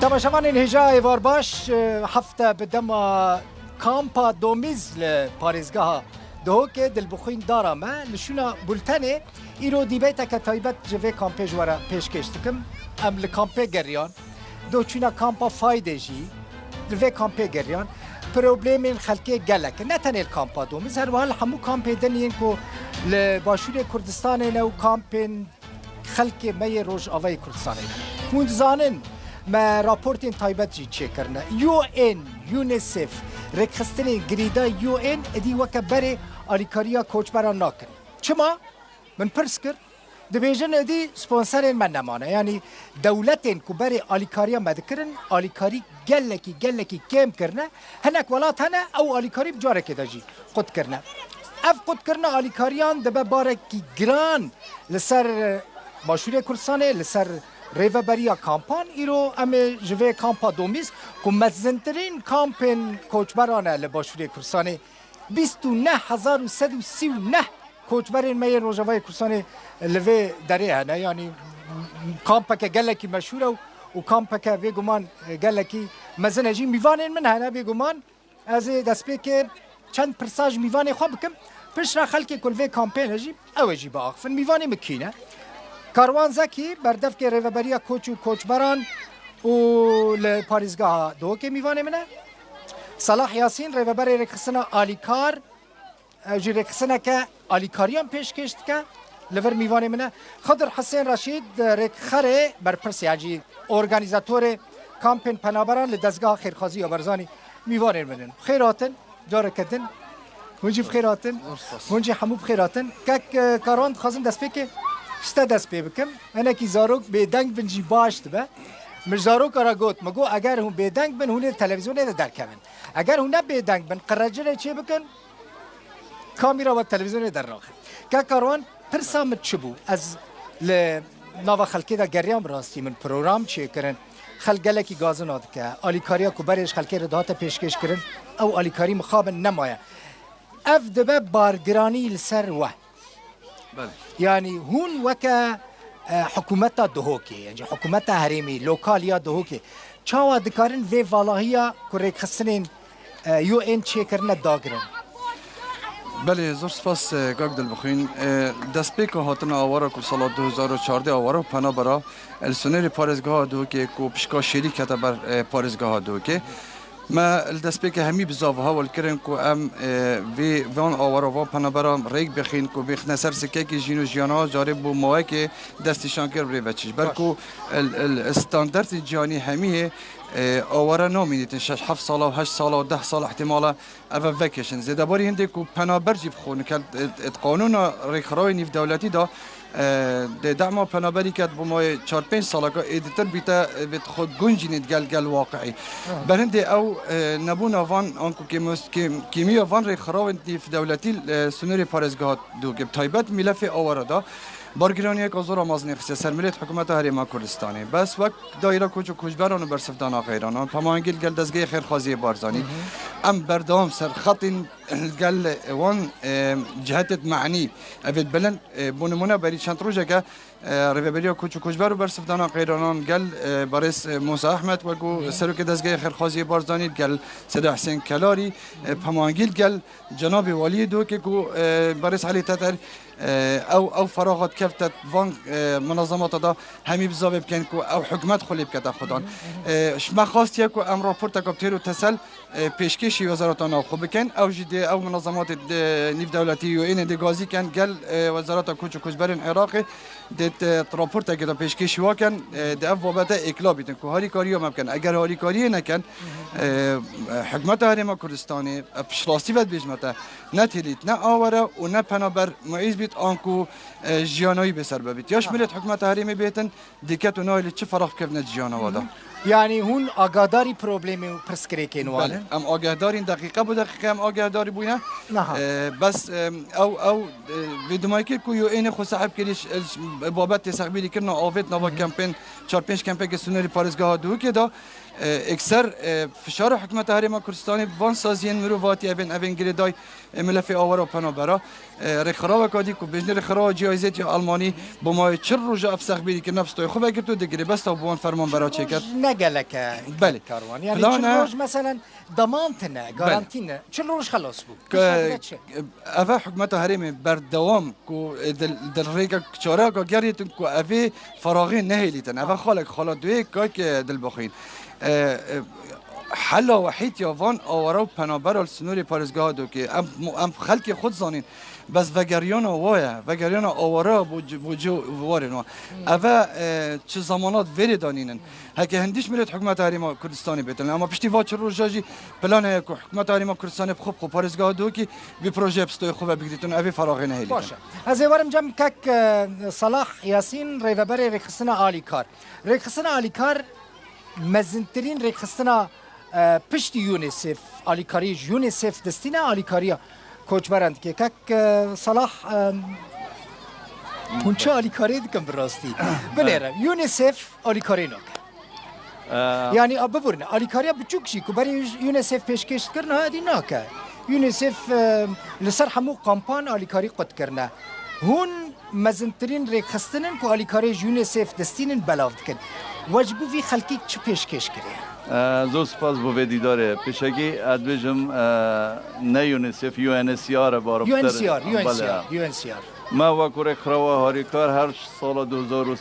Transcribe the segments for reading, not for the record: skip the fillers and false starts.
تماشاوان هجا ایوار باش هفته بدم کامپا دومیز لپارێزگاها دهۆکê dilbixwîn dara me li şûna bultenê îro dîbêteke taybet ji vê kampê ji were pêşkêş dikim. Em li kampê geriyan, doçûna kampa Faydê jî li vê kampê geriyan. Problemên xelkê gelek ne tenê li kampa domiz her wiha li hemû kampê din yên ku li Başûrê Kurdistanê ne û kampên xelkê me yê Rojavayê Kurdistanê ne. Hûn dizanin me raportên taybet jî çêkirine. UN, UNICEF, rêkxistinên girîda UN êdî weke berê alîkariya koçberan nakin. Çima? Min pirs kir. Dibêjin êdî sponserên me nemane. Yani dewletên ku berê alîkariya me dikirin, alîkarî gelekî kêm kirine. Hinek welat hene ew alîkarî bi carekê de jî qut kirine. Ev qutkirina alîkariyan dibe barekî giran li ser Başûrê Kurdistanê, li ser rêveberiya kampan îro em ê ji vê kampa domîz ku mezintirîn kampên koçberan e li Başûrê Kurdistanê 29,139 koçberên me yê Rojavayê Kurdistanê li vê derê hene. Yani kampeke gelekî meşhûr e û kampeke bêguman gelekî mezin e jî mîvanên min hene bêguman. Ez ê destpêkê çend pirsa ji mîvanê xwe bikim. Pişra xelkê ku li vê kampên hejî ew ê jî biaxivin. Mîvanê min kî ne? Karwan Zekî berdevkê rêveberiya koç û koçberan û li parêzgeha Duhokê mîvanê min e. Salah Yasîn rêveberê rêkxistina alîkar jî rêkxistineke alîkariyan pêşkêş dike li vir mîvanê min e. Xedir Hesên Reşîd rêkxerê berpirs ya jî organîzatorê kampên penaberan li dezgeha xêrxwazî ya Barzanî mîvanên min in. Xêr hatin, careke din. Hûn jî bi xêr hatin. Hûn jî hemû bi xêr hatin. Kek Karwan dixwazim destpêkê شته dest pê bikim. Hinekî zarok bêdeng bin jî baş dibe. Min zarokara ra got me got eger hûn bêdeng bin hûn ê televizyonê de derkevin. Eger hûn ne bêdeng bin qirrecerê çê bikin kamîra ve televizyonê derraxin. Ke Karwan pirsa min çi bû? Ez li nava xelkê de geriyam bi rastî min program çêkirin. Xelk gelekî gazina dike. Alîkariya ku berê ji xelkê re dihate pêşkêş kirin ew alîkarî mixabin nemaye. Ev dibe bargiranî li ser we. Yani hûn weke hikûmeta Duhokê, yani hikûmeta herêmî, lokaliya Duhokê çawa dikarin vê valahiya ku rêkxistinên UN çêkirine dagirin. Belê zor spas gak dilbixwîn. Destpêka hatina awara ku sala 2014 awara penabera li Sunêrê parêzgeha Duhokê ku pişka şêrî kete ber parêzgeha Duhokê. Me li destpêkê hemî bi zavaha welkirin ku em vê van awara van penabera rêk bixîn ku bêxine ser sikekê jîn û jiyana carê bû mawekê destîşankir birê veçî. Ber ku standardê ciyanî hemî awara namînîtin 6-7 sala 8 sala 10 sala ihtimala ev vekişin. Zêdebarî hindê ku penaber jî bixwe qanûna rêkxirayê nîvdewletî da de dema penaberî ket bû mayê 4-5 salaka êdîtir bîte vê xwe gunjînê gel waqiî. Berhindê ew nebûna van anku kêmiya van rêkxirawên nîvdewletî Sunêrê parêzgeha Duhokê taybet mîlefê awara da bargiraniyeka zora mazinê xistiye ser millet hikûmeta Herêma Kurdistanê. Bes wek daîra koç û koçberan û bersivdana xêranan pemangîl gel dezgehê xêrxwaziyê Barzanî em berdewam ser xetên gel wan cihetê meعنî ev ê bilind bû nimûne berî çend rojeke rêveberiya koç û koçber û bersivdana xêranan gel berês Musa Ehmed wekû serokê dezgehê xêrxwaziyê Barzanî gel Seda Hesên Kelarî pemangîl gel cenabê waliyê Duhokê ku berês Elî Teter ew feraxat keftet van منظمata da hemî bi zavê bikin ku ew hikûmet xwe lê bikete xwedan. Me xastiye ku em raporteka têr û tesel pêşkêşî wezareta navxwe bikin. Ew jî dê ew munazematê nîvdewletî UNê dê gazîkin gel wezareta koç û koçberên Iraqê dê raportekê da pêşkêşî wakin di ev babete êkila bîtin ku harîkariya me bikin. Eger harîkariyê nekin hikûmeta Herêma Kurdistanê piştastî vedbêjme te ne têlît ne awere û ne penaber muîz bît anku jiyanayî bêser bibît. Yaş millet hikûmeta Herêmê bêtin dîket û nailî çi feraq bikevne jiyana we da. Yani hûn agadarî problemê û pirsgirêkên wan in. Em agahdarîn deqîqa bu deqîqa em agahdarî bûne. Bes ew vê dimayekê ku UNê xwe seheb kirî babet tê sexbîrî kirina avêt nava kampên 4-5 kampekê Sunêrê parêzgeha Duhokê da اکثر فشار حکومت هرم کردستان وان سازین مروواتی ابن گریدای ملف آوار و پنابرا رخرا و کادی کو بجن رخرا جایزه آلمانی با ما چر روزا افسخ بیری که نفس توی خوب اگر تو دگری بس تا بوان فرمان برا چکت نگلک بله کاروان یعنی چه روز مثلا ضمانتنا گارانتینا چه روز خلاص بود اوه حکومت هرم بر دوام کو در ریگا چاره کا گریتون کو اوه فراغی نهیلیتن اوه خالق دوی که دل بخین حل وحید یا وان آوارا و پنابر السنوری پارزگاه دو که ام خلق خود زانین بس وگریان وایا وگریان آوارا بوجو وارن اوه چه زمانات وری دانینن هکه هندیش میرد حکومت هرم کردستانی بیتن اما پشتی واچ روزاجی پلان هک حکومت هرم کردستانی خوب پارزگاه دو که بی پروژه بستوی خوب بگیرتون اوه فراغ نهیلی باشه از وارم جم کک صلاح یاسین ریوبر رخصنا عالی کار رخصنا عالی کار مزنترین رخصنا پشتی یونیسف آلیکاری یونیسف دستینا آلیکاریا کوچبرند که کک صلاح اونچه آلیکاری دکم براستی بلیره یونیسف آلیکاری نک یعنی ببرن آلیکاریا بچوکشی که برای یونیسف پیشکش کرنا هادی نکه یونیسف لسر همو قامپان آلیکاری قد کرنا هون مزنترین رخصتنن که آلیکاری یونیسف دستینن بلاود کن واجبو وی خلکی چه پیشکش کرده زور سپاس بو دیداره پیشگی ادویجم نه یونیسف یو ان سی آر بارو یو ان سی آر ما وکور خروا هاریکار هر سال 2000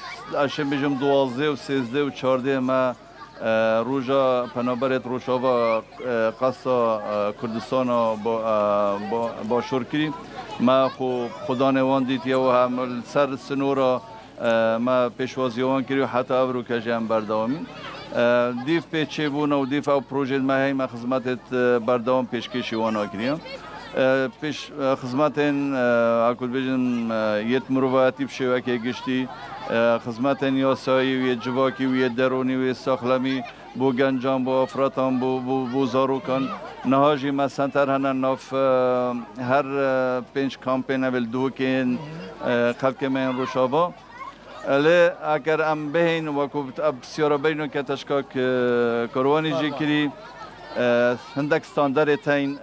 بجم 12 و 13 و 14 ما روجا پنابرت روشاوا قصا کردستان با شرکی ما خدا نوان دیت یا هم سر سنورا ما پیشوازیوان کردیم حتی ابرو که جمع برداومین دیف پیچه بون و دیف او پروژه ماهی ما خدمت برداوم پیشکشی وانا کردیم پیش خدمت اکل بجن یت مروواتی بشه که گشتی خدمت یاسایی و جواکی و درونی و ساخلمی بو گنجان بو افراتان بو زاروکان نهاجی ما سنتر هنن ناف هر پنج کامپین اول دو کن خلق من روشابا لی اگر ام بهین وکو بسیار بینو که تشکاک کروانی جی کری هندک استاندار تاین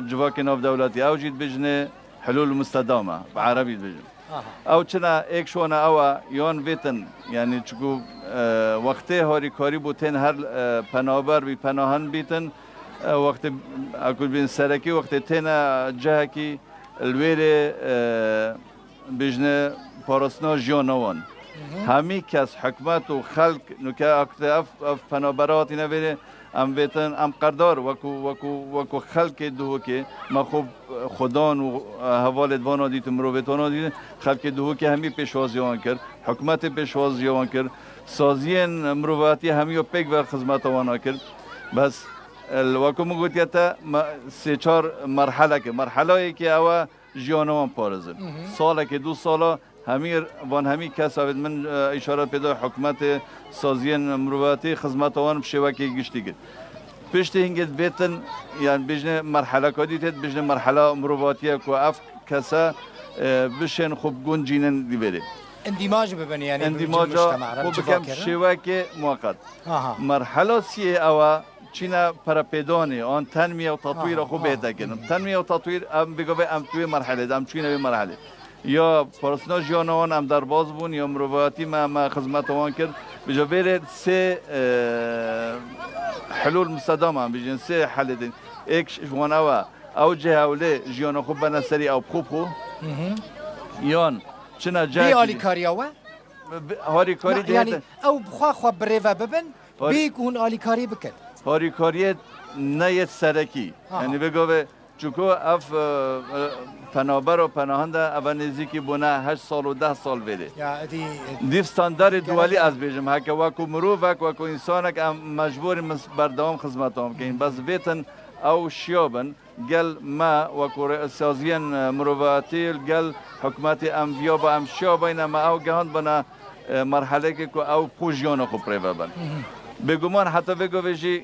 جواک ناف دولتی او جید بجنه حلول مستدامه بعربی بجن او چنا ایک شونه او یون ویتن یعنی چکو وقتی هاری کاری بودن هر پنابر بی پناهن بیتن وقت اکل بین سرکی وقت تینا جه کی الویره بجنه پارسنا جیانوان همی کس حکمت و خلق نکه اکتاف پنابراتی نبره ام بیتن ام قدر وکو خلق دو که ما خوب خدان و حوالت وانا دیت مروت وانا دیت خلق دو که همی پیشوازیان کرد حکمت پیشوازیان کرد سازین مروتی همی و پیک و خدمت وانا کرد بس وکو مگوتیه تا سه چهار مرحله که مرحله که اوا جیانوان پارزه ساله که دو ساله همی کس آورد من اشاره پیدا حکومت سازین مروتی خدمت آن بشوکی گشتی کرد. پشت هنگت بیتن یعنی بجنه مرحله کدی تد بجنه مرحله مروتیه که اف کسا بشن خوب گنجینن دیوره. اندماج ببینی یعنی اندماج خوب بکم شوکی موقت. مرحله سیه اوا چینا پرپیدانی آن تنمیه و تطویر خوب بهتر کنم. تنمیه و تطویر ام بگوی ام توی مرحله ام چینا به مرحله. یا پرسنل جانوان ام در باز بون یا مروتی ما خدمت آن کرد بجبر سه حلول مستدام هم بجن سه حل دین ایک جوان او جهوله جیان خوب بنسری او خوب یان چنا جای بیالی کاریاوه هاری کاری یعنی او بخوا بریوا ببن بیکون آلی کاری بکن هاری کاری نیت سرکی یعنی بگو چوکو اف پنابر و پناهنده اول نزدیکی بونه 8 سال و 10 سال بده. دیف استاندارد دوالی از بیشم هک وکو مرو وکو انسان که مجبور بردام خدمت هم کن بس بیتن او شیابن گل ما وکو سازین مروتی گل حکومت انبیا با امشیا بین ما او گهان بنا مرحله که او پوجیان خوب پریوا بن. بگمان حتی بگو بجی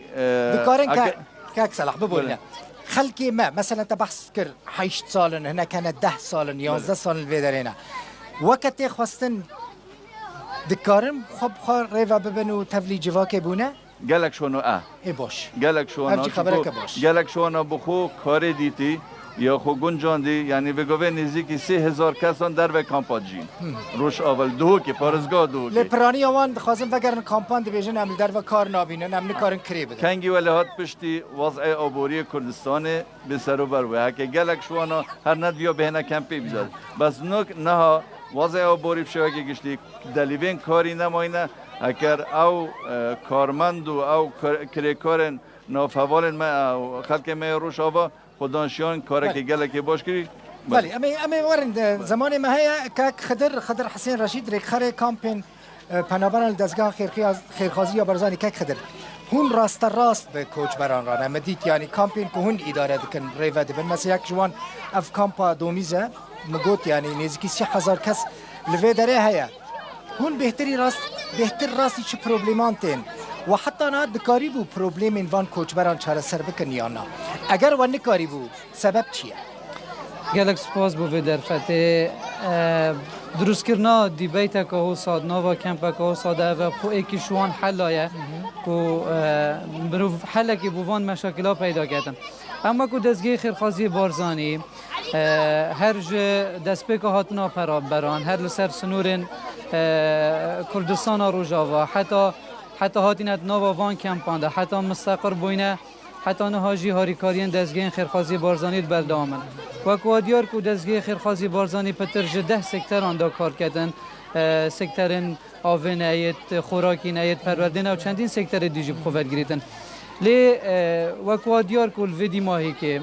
بکارن که صلاح ببولنا. خلقی ما مثلا تبحث کر 8 سالن هنا كانت 10 سالن 11 سالن ویدرینا وقتی خواستن دکارم خوب خار ریوا ببنو تفلی جواک بونه گلک شونا ای باش گلک شونا هرچی خبره که باش. گلک شونا بخو کار دیتی یا خو گنجاندی یعنی بگوه نزدیکی 3000 کسان در به کامپاجین روش اول دو که پارزگاه دو که لپرانی آوان خواستم وگرن کامپان دیویژن امن در و کار نابینن امن کارن کری بده کنگی ولی هات پشتی وضع آبوری کردستان به سر و بر و که گلک شوانا هر ند بیا بهنه کمپی بیزد بس نه وضع آبوری بشه که گشتی دلیوین کاری نماینه اگر او کارمند و او کارن نافوالن ما خلق ما روش آوا خدانشیان کاری که گلکی باش کری بله اما ورند زمان ما هي كاك خضر حسين رشيد ريك خري كامبين پنابران دزگاه خیرخوازی یا برزانی که خدر هون راست به کوچ بران رانه مدید یعنی کامپین که هون اداره دکن ریوه دبن مثلا یک جوان اف کامپا دومیزه مگوت یعنی نزدیکی 30,000 کس لوی داره هیا هون بهتر راستی چه پروبلیمان تین و حتی نه دکاری بو پروبلیم این وان کوچ بران چاره سر بکن یا نه اگر وان نکاری بو سبب چیه؟ گلک سپاس بو درفته دروست کرنا دیبیت که هو سادنا و کمپ که هو ساده و خو ایکی شوان حلایه که بروف حل که بوان مشاکل پیدا کردن اما که دزگی خیرخوازی بارزانی هر دست پیک هاتنا بران هر لسر سنورن کردستان روجاوا حتی هاتینت نوا وان کمپانده حتی مستقر بوینه حتی نهاجی هاریکارین دزگی خیرخوازی بارزانی بردامن و کوادیار کو دزگی خیرخوازی بارزانی پتر 10 سکتر آن کار کردن سکترن آوین ایت خوراکی نیت پروردن و چندین سکتر دیجی خوبت گریتن لی و کوادیار کو الویدی ماهی که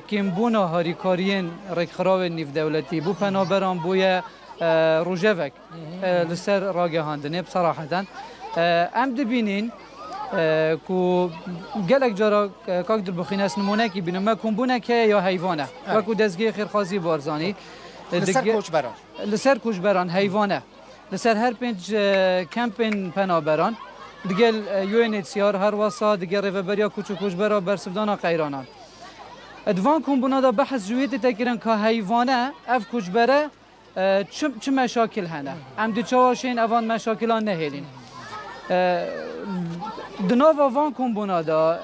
کمبونا هاریکارین رکخراو نیف دولتی بو پنابران بوی روجوک لسر راگهاندنه بصراحتا ام دبینین کو گلک جارا کاک در بخین است نمونه کی بینم ما کمبونه که یا حیوانه و کو دزگی خیرخوازی بارزانی لسر کوچ بران حیوانه لسر هر پنج کمپین پنابران دیگه UNHCR هر واسا دیگه ریوبریا کوچ برا برسفدانا قیرانان ادوان کمبونا دا بحث جویت تکرن که حیوانه اف کوچ بره چه مشاکل هنه ام دی چواشین اوان مشاکلان نهیلین دناوا وان کمبونا دا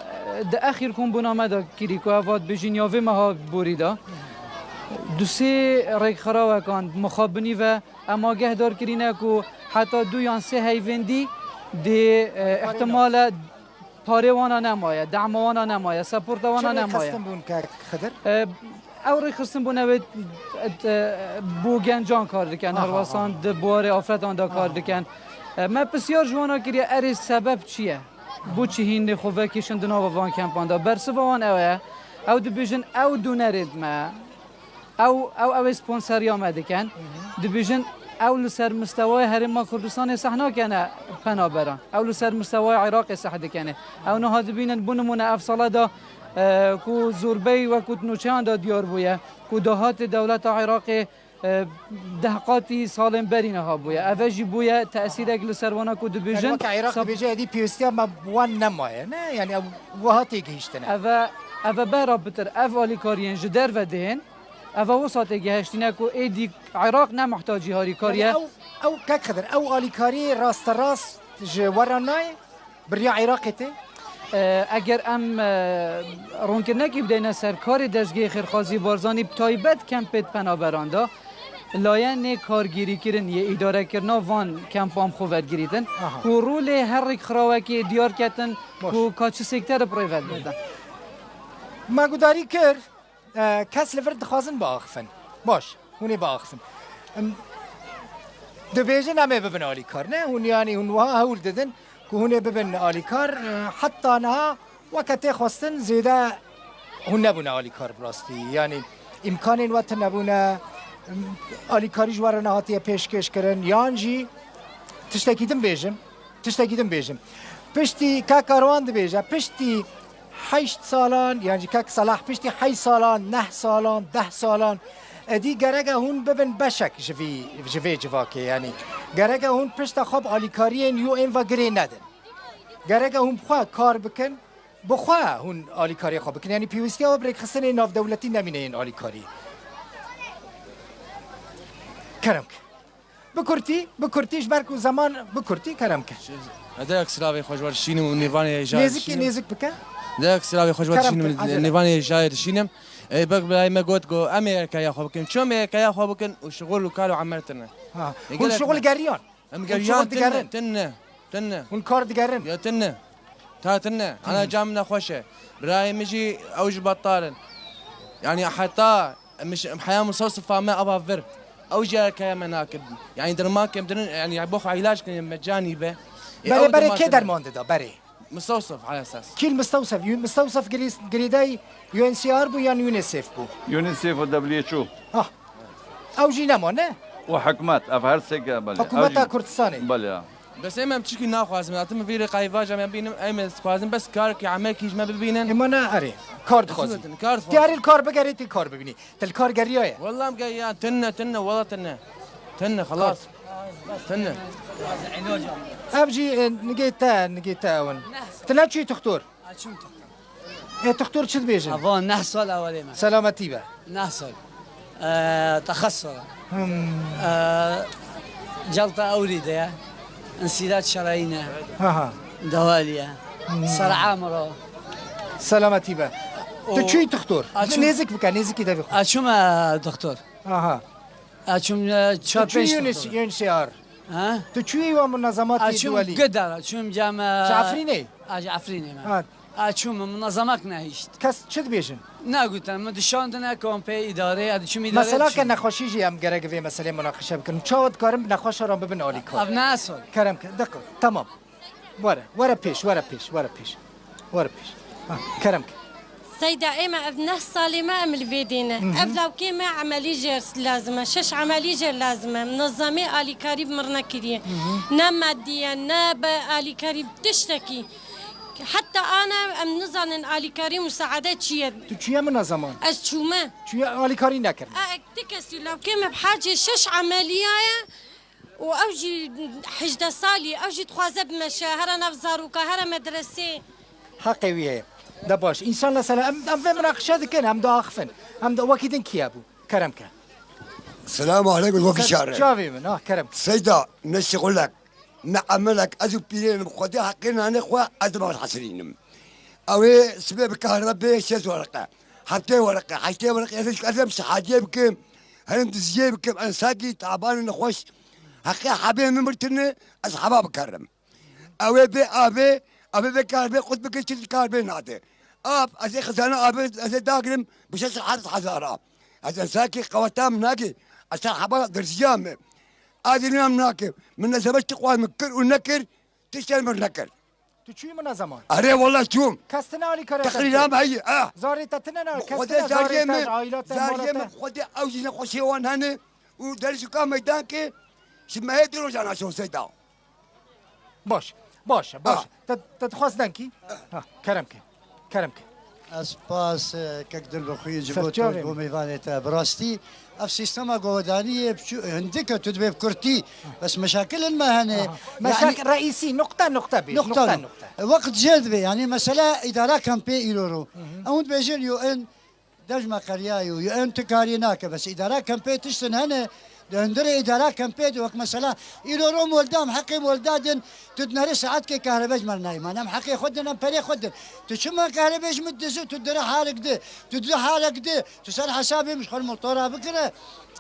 اخیر کمبونا مدا کریکو اواد بجین یاوی مها بوریدا دوسی ریک خراوه کان مخابنی و اما گهدار کرینه که حتی 2 یا 3 هیوندی دی احتمال پاره وانا نمایه دعم وانا نمایه سپورت وانا نمایه خستم بون که خدر؟ او ری خستم بونه بو گنجان کار دکن هر واسان بواره آفرتان دا کار دکن ما بسیار جوانا کریه اری سبب چیه؟ بو چی هین خوبه کشن دناو وان کمپان دا برسه وان اوه او دو بیجن او دو نرید ما او اسپانسری آمده کن دو بیجن او لسر مستوای هرما کردستان صحنا کنه پنابران او لسر مستوای عراق صحده کنه او نه بینن بونمونه افصاله دا کو زوربی و کو نوچان دا دیار بویه کو دهات دولت عراق دهقاتی سالم برینه ها بویه اوجی بویه تأثیر اگل سروانا کو دو بیجن یعنی عراق بیجه دی پیوستی ما وان نمایه نه یعنی وهاتی گهشتنه اوه برا بتر او آلیکارین جدر و دهن اوه وساطه گهشتینه کو ایدی عراق نمحتاجی هاری کاریه او که خدر او آلیکاری راست جوارانای بریا عراقی تی اگر ام رونکرنه که بدین سرکار دزگی خیرخوازی بارزانی تایبت کمپت پنابران دا لاین کارگیری کردن یه اداره کردن وان کمپام خوبت گریدن که رول هر یک خراوه که دیار کردن که کاچه سکتر پریوت بدن ما گوداری کرد کس لفرد خوازن با آخفن باش هونی با آخفن دو بیجن همه ببن آلی کار نه هون یعنی هون وها هول دادن که هونه ببن آلی کار حتی نها وقتی خواستن زیده هون نبونه آلی کار براستی یعنی امکان این وقت نبونه آلی کاری جوار نهاتی پیشکش کردن یانجی تشتکیدم بیجم پشتی که کاروان دو بیجه پشتی 8 سالان یعنی که صلاح پشتی 8 سالان 9 سالان 10 سالان دی گرگه هون ببن بشک جواکه یعنی گرگه هون پشت خواب آلیکاری یو این و گری ندن گرگه هون بخواه کار بکن بخواه هون آلیکاری خواب بکن یعنی پیوستی ها بریک خستن ناف دولتی نمینه این آلیکاری کرم که بكرتيش بركو زمان بكرتي كرمك هذاك سلاوي خوجوار شينم ونيفاني جاي نيزك بك هذاك سلاوي خوجوار شينم نيفاني جاي شينم بق بلاي ما قلت جو امريكا يا خو بكن شو امريكا يا خو بكن وشغل وكالو عمرتنا والشغل قريان قريان تنه والكار دقرن يا تنه انا جامنا خوشه براي مجي اوج بطارن يعني حتى مش حياه مصوصفه ما ابا فر اوجا كما ناكد يعني درماك يعني بوخ علاج مجاني به بري كي درموند دا بري مستوصف على اساس كيل مستوصف قريداي يو ان سي ار بو يعني يونيسيف بو يونيسيف و دبليو اتش او او جينا نه وحكومات افهر سيكا بله حكومات كردستاني بله بس اما بتشكي ناخذ من اتم في رقايفا جمع بينهم ايمن خوازن بس كارك عمل كيج ما ببينن اما انا اري كارد خوازي تياري الكار بقريتي الكار ببيني الكار قريايه والله مقيان تنه والله تنه خلاص تنه ابجي نجيتا ون تناتشي تختور ايه تختور شد بيجن أظن نحصل أولي ما سلامتي بقى نحصل تخصص جلطة أوردة انسداد شرايين دوالية صرع عمره سلامتي بقى تشوي تختور نيزك بك نيزك كده بخور أشوم دكتور أشوم يونسيار ها تشوي ومنظمات الدولية قدر أشوم جامعة عفريني عفريني ما أشوم منظمات نهيشت كاس شد بيجن نقولت أنا مدشاندنا كومبي إدارة أشوم إدارة مثلا كان نخوشي جي أم جرق في مسألة مناقشة بكن شاود كارم نخوش رام ببن أولي كار أبناء أصل كارم دقيق تمام ورا بيش كارم سيدة إيما أبنه صالي ما أمل بيدينا أبلو كيما عملي جير لازمة شش عملي جير لازمة منظمة آلي كاريب مرنا كريه نا ماديا نا آلي كاريب تشتكي حتى أنا أم نظن آلي كاري مساعدات شيء تشيا منظمة أشوما تشيا آلي كاري نكر تكسي لو كيما بحاجة شش عملية وأوجي حجدة صالي أوجي تخوازب مشاهرة نفزار وكهرة مدرسة حقي وياه ده باش إنسان لا سلام أم في مناقشة كان أم دا أخفن أم دا وكيدن كيابو كرمك السلام عليكم وفي شهر شافي من كرمك سيدا نشغل لك نعملك أزو بيرين بخدي حقنا نخوة أدمار الحسرين أوي سبب كهرباء شيء ورقة حتى ورقة يسلك أدم سحاجي بكم هلم تزجي بكم أنا ساقي تعبان نخوش حقي حبيب ممرتني أصحابها بكرم أوي أبي بكهرباء قد بكشت الكهرباء نادي أزي خزانة أزي داقلم بشش حادث حزارة أزي ساقي قواتام ناقي أصحابها درجام هذه مناكب من زبشت قوام مكر ونكر تشتغل من نكر تشوي منظمة أري والله شوم كاستنا علي كرم تقريبا هي زاري تتنا كاستنا زاري عائلات زاري خدي أوجي نخشيوان هني ودرس كام ميدان كي شما هي دروج أنا شو سيدا باش تتخواص دانكي كرمك اسپاس كقدر بخوي جبوتو قوميفانيت براستي اف سيستما قودانيه عندك تدبي بكرتي بس مشاكل ما هنا مشاكل يعني رئيسي نقطه بيش نقطه وقت جذبه يعني مساله اداره كامبي ايلورو اون بيجن يو ان دجما قريايو يو ان تكاريناك بس اداره كامبي تشتن هنا دندري اداره كامبي وقت مساله ايلورو ولدام حقي ولدادن تدنري ساعات كي كهرباء مرناي ما نم حقي خدنا بري خدن تشما كهرباء مدزو تدري حالك ده تدري حالك ده تسال حسابي مش خل موتورها بكره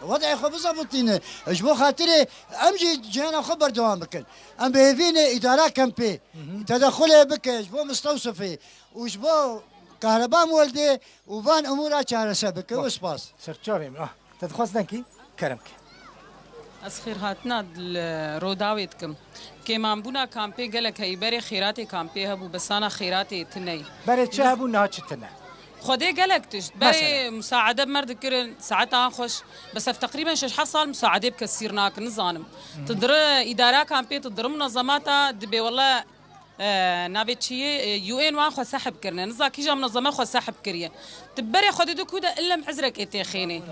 وضعي خو بزبطينه اجبو خاطري امجي جانا خبر دوام بكن ام بهفيني اداره كامبي تدخله بك اجبو مستوصفي وجبو كهرباء مولدي وفان امورها شهر بك وسباس سرچاوي تدخواست دنكي كرمك اسخير هاتنا روداويتكم كيما بونا كامبي قالك هي بري خيراتي كامبي هبو بس انا خيراتي تني بري تشابو نهاتشتنا خدي قالك تشت بري مساعده بمرد كرن ساعتها خوش بس في تقريبا شش حصل مساعده بكسيرناك نظام تدر اداره كامبي تدر منظماتها دبي والله نابتشي يو ان وان خو سحب كرنا نزا كيجا منظمه خو سحب كريه تبري خدي دكودا الا محزرك انت خيني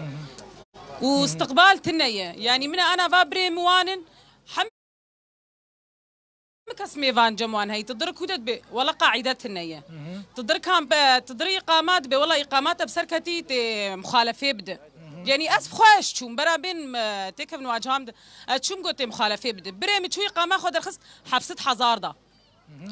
واستقبال تنية يعني من أنا فابري موانن حم كسمي فان جموان هي تدر كودت بي ولا قاعدة تنية تدر كام تدري إقامات بي والله إقاماتها بسركتي مخالفة بده يعني أسف خوش چون برا بين تكف نواجهام چون قلت مخالفة بده بري متوي قامة خود رخص 700,000 دا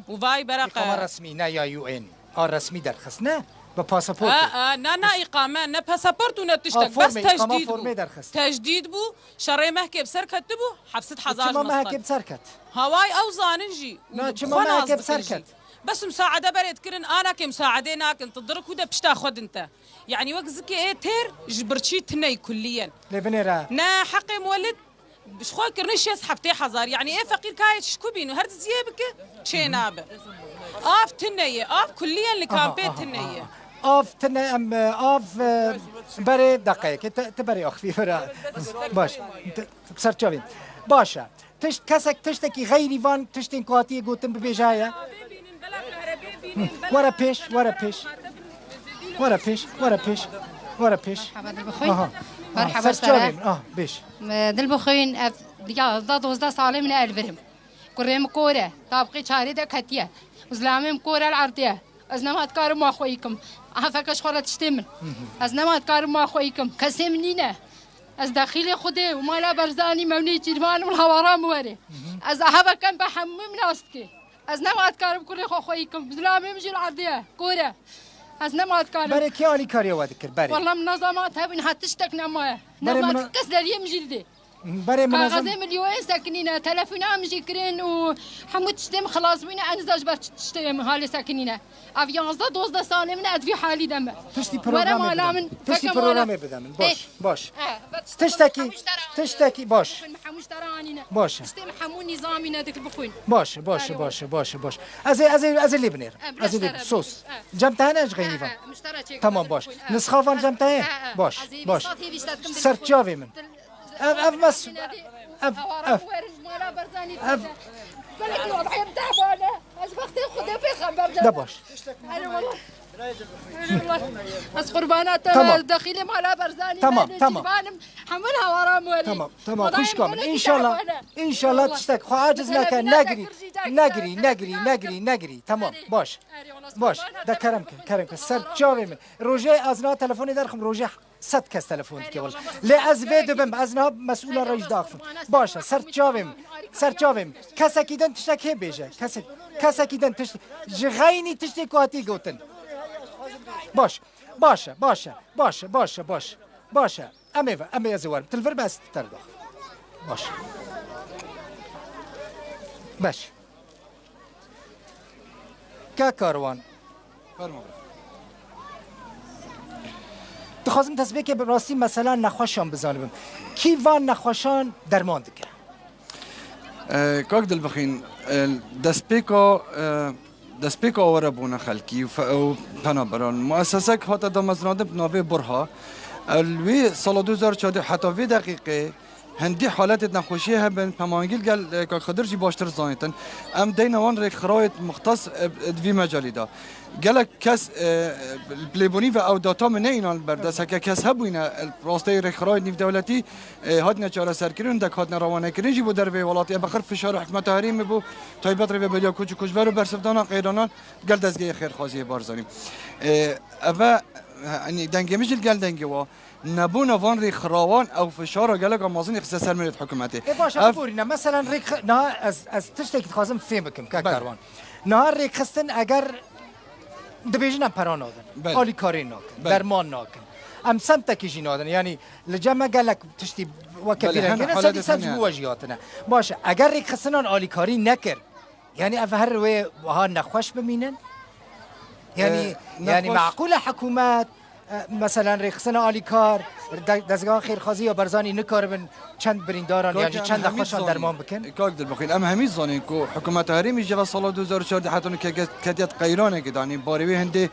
وفاي برا إقامة رسمي نا يا يو إن رسمي درخص نا بباسبورت نا إقامة نا باسبورت ونا تشتك بس تجديد بو تجديد بو شرعي مهكي بسر كتبو 700,000 ما مهكي بسر كت هواي أو زاننجي نا ما مهكي بسر كت بس مساعدة بريد كرن أنا كمساعدة ناكن تضرك وده بشتاخد أنت يعني وقت زكي إيه تير جبرتشي تني كليا لبنيرا نا حقي مولد بش خوي كرنيش يسحب تي حزار يعني إيه فقير كايت شكوبين وهرد زيابك شي نابه آف تنية آف كليا اللي كان بيت تنية آف تنية أم آف بري دقيقة تبري أخفي فرا باش بسر تشوفين باشا كسك تشتكي غيري فان تشتين كواتي قوتن ببيجاية ورا بيش مرحبا سلام بيش دل بخوين ديا ضد وزدا صالح من الفرهم كريم كوره طابقي شاري ده كتيه وزلامم كوره العرضيه ازنا ما تكارم ما اخويكم عفاك شخوره تشتمن ازنا ما تكارم ما اخويكم كسمنينا از داخلي خدي ومالا برزاني موني جيرمان والهوارا موري از هذا كان بحمم ناستكي از نماد کارم کلی خویکم بزلامه میشه العرضیه کوره از نماد کارم برای کی علی کاری واد کرد برای والله منظمات هبین حتش تک نماه نماد کس داریم جلده برای منظم کاغذ مليون ساكنين تلفونا مجي كرين وحمود تشتم خلاص بينا انزاج بر تشتم هالي ساكنين افيانز دا دوز دا سالم من ادفي حالي دم تشتي برنامج بدم باش تشتكي باش باش تشتم حمون نظامي نادك البخوين باش از اللي بنير از اللي صوص جمتها ايش غيفا تمام باش نسخافان جمتها باش سرچاوي من اف مس اف ده باش از قربانات داخلي مالا برزاني تمام حملها ورا مولي تمام خوش كامل ان شاء الله تشتك خو عاجز نكن نگری تمام باش ده کرم سر جاوی من روجه ازنا تلفنی درخم روجه 100 کس تلفن که والله لی از ویدو بم از نه مسئول رئیس داخل باشه سر جاویم کسی که دن تشتک هی بیجه کسی که دن تشتک جغینی تشتک کاتی گوتن باشه امی از وارم تلفر بس تر داخل باش که کاروان دخواستم تصویه که به راستی مثلا نخوشان بزانم کی وان نخوشان درمان دکه کاک دل بخین دسپیکا آوره بونه خلکی و پنابران مؤسسه که حتی دامزناده بناوه برها الوی سال 2014 حتی وی دقیقه هندی حالت نخوشی هم پمانگیل گل که خدر جی باشتر زانیتن ام دینوان ریک خرایط مختص دوی مجالی دا گل کس پلیبونی و او داتا من اینان بردست که کس هبوینه راسته ریک خرایط نیو دولتی هات نچاره سرکرین دک هات نروانه کرین جی بو در وی ولاتی بخر فشار حکمت حریم بو تایبت رو بلیا کوچ کوچبر برسفدانا قیرانان گل دزگی خیر خازی بارزانیم اوا یعنی دنگه میشل گل دنگه وا نبون وان ریخ خراوان او فشار گلک آمازون اختصاص سرمرد حکومتی باشه بورینه مثلا ریخ نه از تشتکی خواستم فهم بکم که کاروان نه ریخ خستن اگر دبیجن پران آدن آلی کاری ناکن درمان ناکن ام سمت کیجی نادن یعنی لجمع گلک تشتی وکفیرن کنه سدی سمت بواجیاتنه باشه اگر ریخ خستنان آلی کاری نکر یعنی اف هر روی ها نخوش بمینن یعنی معقول حکومت مثلا ریخسن آلی کار دزگاه خیرخوازی یا برزانی نکاربن چند برینداران یعنی چند خوشان درمان بکن کاک دل بخین ام همی زانین که حکومت هریمی جوا سال 2014 حتی که کدیت قیرانه که دانی باروی هنده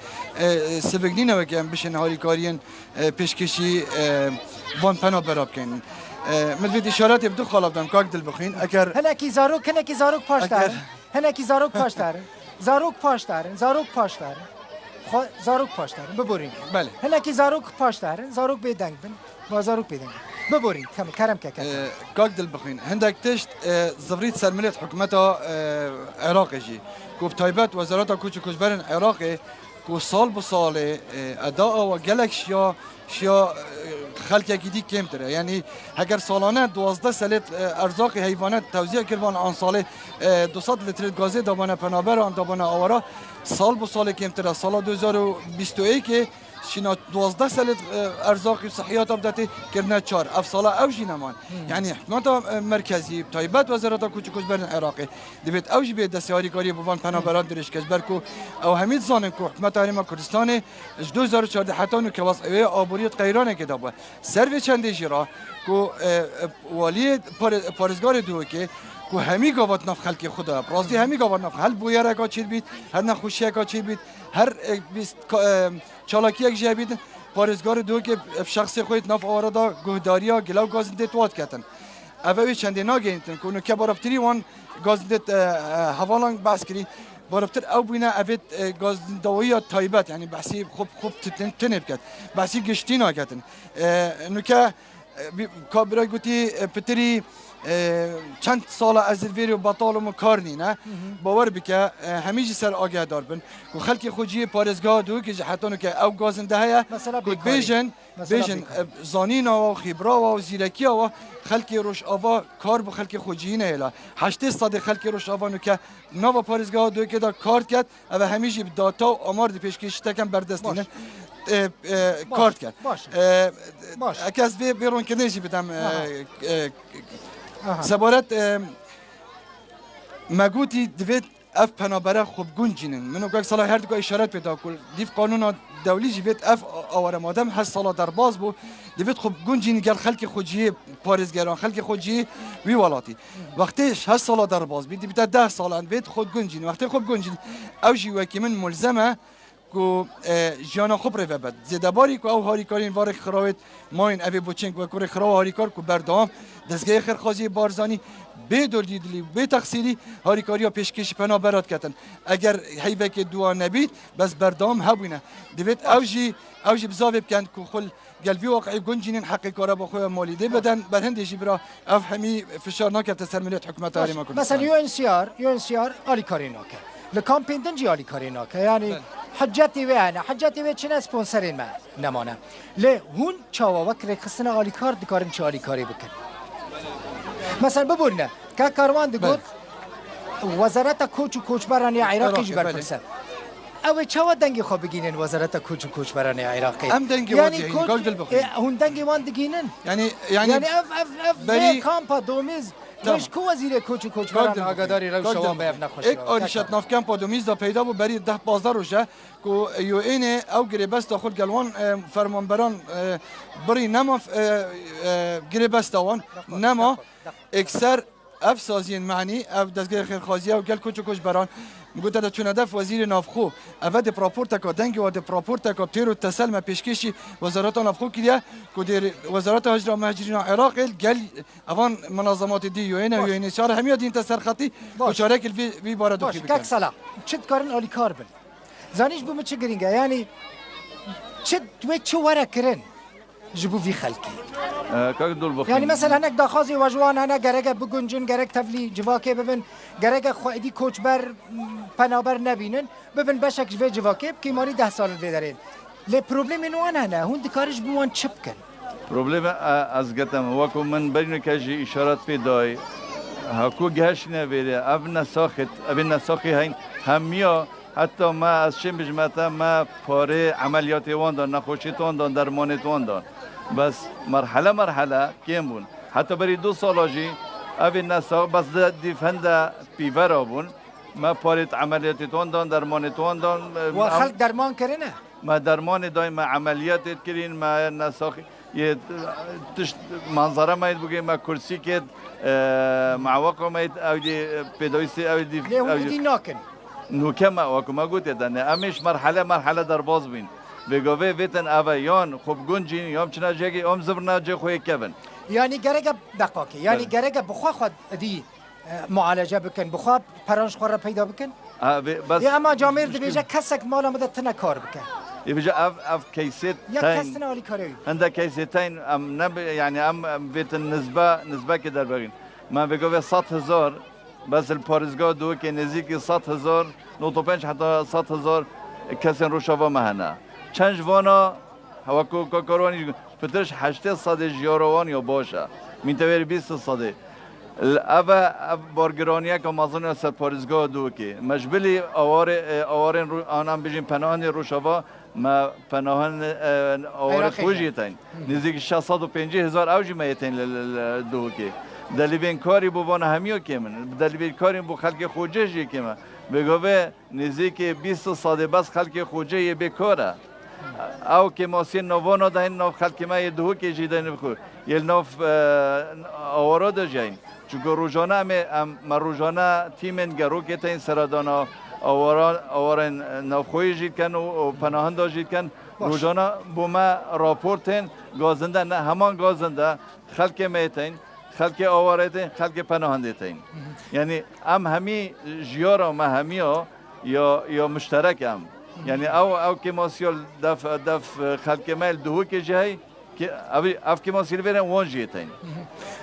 سبگنی نوه که هم بشن آلی کارین پیشکشی وان پنا براب کن مدوید اشارات بدو خالب دم کاک دل بخین اگر هنکی زاروک پاش دارن هنکی زاروک پاش دارن زاروک پاش دارن ببرین بله هنکی زاروک پاش دارن زاروک بیدنگ بن با زاروک بیدنگ ببرین کرم که کاک دل بخین هندک تشت زفرید سرملیت حکومت عراق جی کوب تایبت وزارت کوچ کوچبرن عراق کو سال به سال ادا و گلک شیا خلک گیدی کم تره یعنی اگر سالانه 12 سالت ارزاق حیوانات توزیع کردن آن سال 200 لیتر گاز دابانه پنابر آن دابانه آوارا سال به سال کم تره سال 2021 که شینا 12 سال ارزاق صحیات ابداتی کردن 4 افساله اوجی نمان یعنی حکومت مرکزی تایبت وزارت کوچک برن عراقی دوید اوج به دستیاری کاری بوان پنابران درش کس برکو او همین زانن که حکومت هرم کردستان 2014 حتی نو که واسه آبوریت غیرانه که دابه سروی چندی جرا که والی پارزگار دو که همی گاوت نف خلق خدا راستی همی گاوت نف هل بویر اگه چید بید هر نخوشی اگه چید بید هر چالاکی اگه جه بید پارزگار دو که شخصی خودت نف آورده گهداری ها گلاو گازنده تواد کتن اوه چندی ناگینتن که اونو که بارافتری وان گازنده حوالان بحث کری بارافتر او بینه اوید گازندوی تایبت یعنی بحثی خوب تنب کت بحثی گشتی ناکتن اونو که کابرای گوتی پتری چند سال از الویری و بطالم کار نینه باور بکه همیشه سر آگه دار بن که خلک خوجی پارزگاه دو که حتی که او گازنده هیا که بیژن زانینا و خبرا و زیرکی و خلک روش آوا کار به خلک خوجی نه الا 800 خلک روش آوا نو که نو پارزگاه دو که دا کار کرد و همیشه داتا و آمار پیشکش تکم بردستینه کارت کرد باش اکاز بیرون که نیجی بدم سبارت مگوتی دوید اف پنابره خوب گنجینن منو که سال هر دو اشارت پیدا کل دیف قانون دولی جوید اف آواره مادم 8 سال در باز بو دوید خوب گنجینی گر خلک خوجی پارزگران خلک خوجی وی والاتی وقتی 8 سال در باز بید بیت 10 سال ان بید خود گنجین وقتی خوب گنجین او جیوه که من ملزمه کو جانا خوب رو بد زده باری کو او هاری کارین وار خراوت ماین اوی بوچنگ و کور خراو هاری کار کو بردام دستگاه خرخازی بارزانی به دردیدلی به تقصیری هاری کاریا پیشکش پنا برات کتن اگر حیوه که دوا نبید بس بردام هبونه دوید اوجی بزاوی بکن کو خل قلبی واقعی گنجینین حقی کارا با خوی مالیده بدن بر هندیشی برا اف همی فشار نکرد سر ملیت حکومت هرم کردستان مثلا یو ان سی آر آلی کاری نکه لکامپین دنجی آلی کاری نکه یعنی حجتی و انا حجتی و چنه اسپانسرین ما نمانه لی هون چاوا وکر خصنا آلی کار دکارن چه آلی کاری بکن مثلا ببورنه که کاروان دگود وزارت کوچ و کوچبرانی عراقی جبر پرسد او چاوا دنگی خواب بگینن وزارت کوچ و کوچبرانی عراقی هم دنگی واجهی گل دل بخوری هون دنگی وان دگینن یعنی اف کامپا دومیز توش کو وزیر کوچ و کوچبران آگاداری رو شما به نخوش یک آلیشت نافکم پادومیز دا پیدا بود بری 10-15 روزه که یو این او گریبست داخل گلوان فرمانبران بری نما گریبست دوان نما اکثر اف سازین معنی اف دستگاه خیرخوازی او گل کوچ و کوچبران میگوت دا چون هدف وزیر نافخو اول د پراپورت کا دنگ و د پراپورت کا تیرو تسلم پیشکشی وزارت نافخو کلیه کو در وزارت هجرت مهاجرین عراق گل اوان منظمات دی یو ان شهر همیا دین تسرخطی و شارک وی بار دو کی کاک سلام چت کارن اولی کار بن زانیش بو چه گرینگه یعنی چت و چه ورا کرن جبو في خلقي يعني مثلا هناك داخازي وجوان هنا جرجة بجنجن جرجة تفلي جواكي ببن جرجة خواهدي كوچبر پنابر نبینن ببن بشک جوی جواكي كيماني 10 سال بدارين لي بروبلم انو انا هنا هون دكارش بوان چبكن بروبلم از گتم وكو من برين كاجي اشارات پیدای هاكو گهش نبيره ابن ساخت هين هميا حتی ما از چه بجمعتا ما پاره عملیات وان دان نخوشیت وان دان درمانت وان دان بس مرحله کم بون حتی بری 2 سال آجی اوی نسا بس دیفند پیور بون ما پاره عملیات وان دان درمانت وان دان و خلق درمان کرنه ما درمان دایم ما عملیات کرین ما نساخی یه تشت منظره ماید بگیم ما کرسی کد معوقه ماید او دی پیدایستی او دی ناکن نوکما وکما گوته دنه امیش مرحله در باز بین بگوه ویتن اویان خوب گنجین یام چنا جگی ام زبرنا جه خوی کبن یعنی گرگه دقاقی یعنی گرگه بخوا خود دی معالجه بکن بخوا پرانش خور پیدا بکن یا اما جامعه دی بیجه کسک مالا مدت تنه کار بکن يبقى اف كيسات يا كاستنا ولي كاريو عندها كيستين ام نب يعني ام بيت النسبه كده باغين ما بيقول 100,000 بس البارزگاه دو که نزدیک 100,000 95 حتی 100,000 کسی روشاوا مهنه چند جوانا هوا کوکارانی پترش 8 ساده جیاروان یا باشه میتویر 20 ساده اوه بارگرانیه که مازن سر پارزگاه دو که مجبلی آوارن آنم بجین پناهن روشاوا ما پناهن آوار خوشی تین نزدیک 650,000 اوجی میتین دو که دلیبین کاری بوان همیو که من دلیبین کاری بو خلق خوجه که من بگوه نزدیک 20 ساده بس خلق خوجه یه بکاره او که ماسی نوانو دهین نو خلق ما یه دو که جیدن بخور یه نو آوارا دا جاین چون روزانه ما روزانه تیمن گرو که تین سرادانا آوارن نوخوی جید کن و پناهنده جید کن روزانه بو ما راپورتین گازنده نه همان گازنده خلق میتین خلق آوارتین خلق پناهنده تین یعنی همی جیارا ما همیا یا مشترک یعنی او که ماسیال دف خلق میل دو که جای که اف که ماسیل برن وان جیتین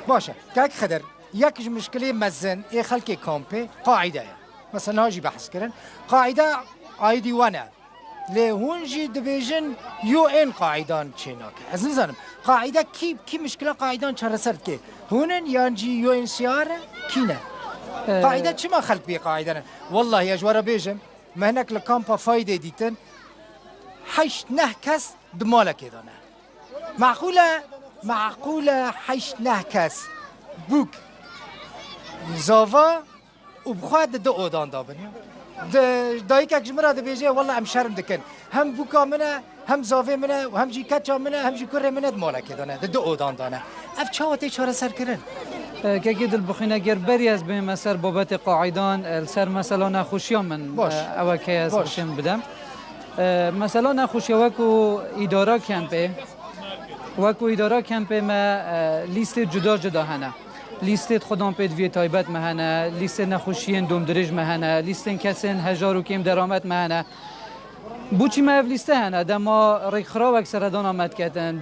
باشه که خدر یک مشکلی مزن ای خلق کامپی قاعده مثلا هاجی بحث کردن قاعده آیدی وانه لهونجی دبیجن یو این قاعدان چیناک از نزانم قاعده کی مشکل قاعدان چرا سرد که هونن یانجی یو این سیاره کینه قاعده چی ما خلق بی قاعده نه والله یا جوارا بیجم مهنک لکامپا فایده دیتن 8 9 کس دمالک دانه معقوله 8 9 کس بوک زاوا و بخواد دو اودان دابنیم دایی که جمعه ده بیجه والله هم شرم دکن هم بوکا منه هم زاوه منه و هم جی کچا منه هم جی کره منه دمالک دانه دو اودان دانه اف چاوتی چاره سر کرن که دل بخین اگر بری از به مسر بابت قاعدان سر مثلا نخوشیان من اوه که از بشم بدم مثلا نخوشی وکو اداره کمپه ما لیست جدا هنه لیست خودم پید وی تایبت مهنه لیست نخوشیان دوم درج مهنه لیست کسین هزار و کم درآمد مهنه بوچی ما لیست هنه دما ریخرا و اکثر دان آمد کردن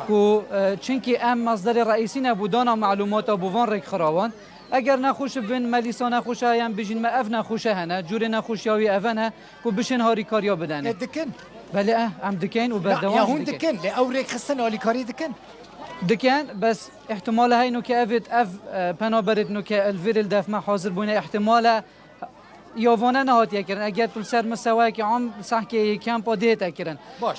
کو چونکی مصدر رئیسی نبودان معلومات بوان ریخراوان اگر نخوش بین ملیسا نخوشه هم بجین ما اف نخوشه هنه جور نخوشیاوی اونه کو بشن هاری کاریا بدنه دکن بله هم دکن و بردوام یا هون دکن لی او ریخ خستن آلی کاری دکن بس احتمال هاي نو كافت بنابرت نو كالفير الدف ما حاضر بونا احتمال يوفانا نهات يكرن اگر طول سر مستوى که عام صح که کم پاده تکرن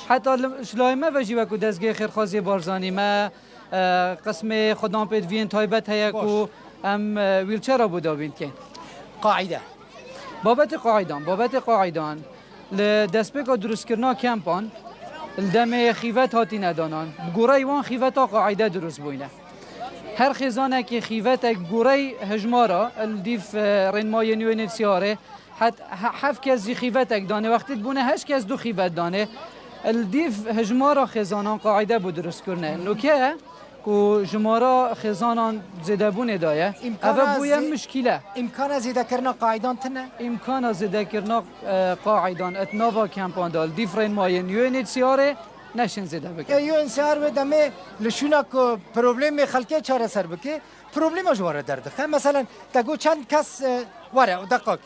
حتی شلای ما وجی وکو دزگه خیرخوازی بارزانی ما قسم خدام پید وین تایبت هیا کو ام ویلچر را بودا بین که قاعده بابت قاعدان لدسپیکا درست کرنا کمپان الدم خیوت هاتی ندانان گوره وان خیوت ها قاعده درست بوینه هر خزانه که خیوت گوره هجمارا الدیف رنمای نیو سیاره حتی 7 کس خیوت دانه وقتی بونه 8 کس دو خیوت دانه الدیف هجمارا خزانان قاعده بود درست کرنه نوکه کو جمارا خزانان زده بونه دایه اوه بویه مشکله امکان زده کرنا قاعدان تنه امکان زده کرنا قاعدان اتناوا کمپان دال دیفرین ماین یو این سیاره نشن زده بکن یو این سیاره و دمه لشونا که پروبلم خلقه چاره سر بکه پروبلم جواره درده مثلا تگو چند کس وره دقاق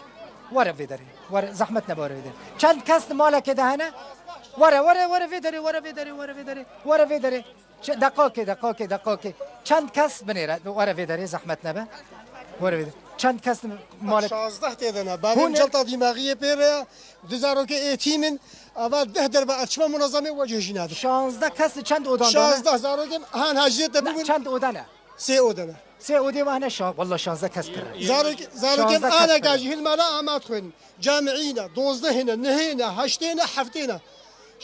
وره ویداری وره زحمت نباره ویداری چند کس مالک دهنه وره ویداری دقاقه چند کس بنیره وره ویداری زحمت نبه وره ویداری چند کس مالک 16 تیدنه بعدین جلطه دماغی پیره دزارو که ایتیمن اول 10 دربه اچما منظمه وجه جناده 16 کس چند اودان دانه 16 زارو که هان هجیت ببین چند اودانه 3 اودانه 3 اودی و هنه والله 16 کس پره زارو که انا گاجی هل مالا امات خوین جامعینا 12 هنا نهینا 8 هنا 7 هنا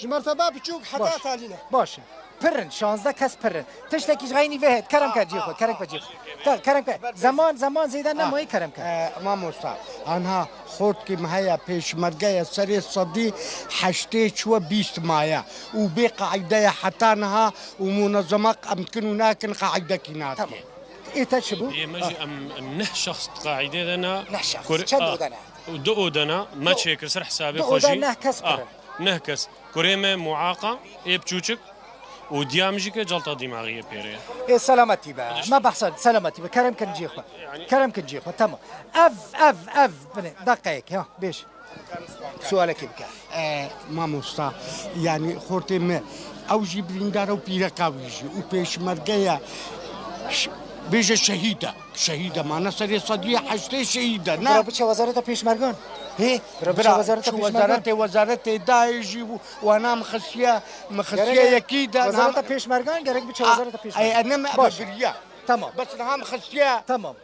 مرتبه بچوک حتی تالینه باشه پرن 16 کس پرن تشتکیش غینی وهد کرم کرد جیخو کرم کرد زمان زیدن نمایی کرم کرد امام استاد آنها خود که مهیا پیشمرگه سری صدی 8 چو 20 مایا و به قاعده حتی نها و منظمه امکن ناکن قاعده کنات ايه شبو مجي ام نه شخص قاعده دنا نه شخص چند اودنا دو اودنا ما تشيكر سر حسابي خوشي خوشي نه کس پرن نهكس كريمه معاقه بچوچك وديامجي که جلطه دماغيه بيريه ايه سلامتي بقى ما بحصل سلامتي بقى كرم كنجي اخوه تمام اف بني دقيقه ها بيش سوالك بك مامۆستا یعنی خۆرتێ me ئەوژی بریندارە و پیرەکاویژی و پێشمەرگەیە بێژە شەهیدەمانە سەرێ سەدیە حەشتەی شەهیدە برا بچە وەزارەتە پێشمەرگان وەزارەتی داێژی و وانام مخسیە یەکیدا وەزارەتە پێشمەرگان گەرەک بچە وەزارەتە پێشمەرگان ئەنەمە باشە تمام بس نها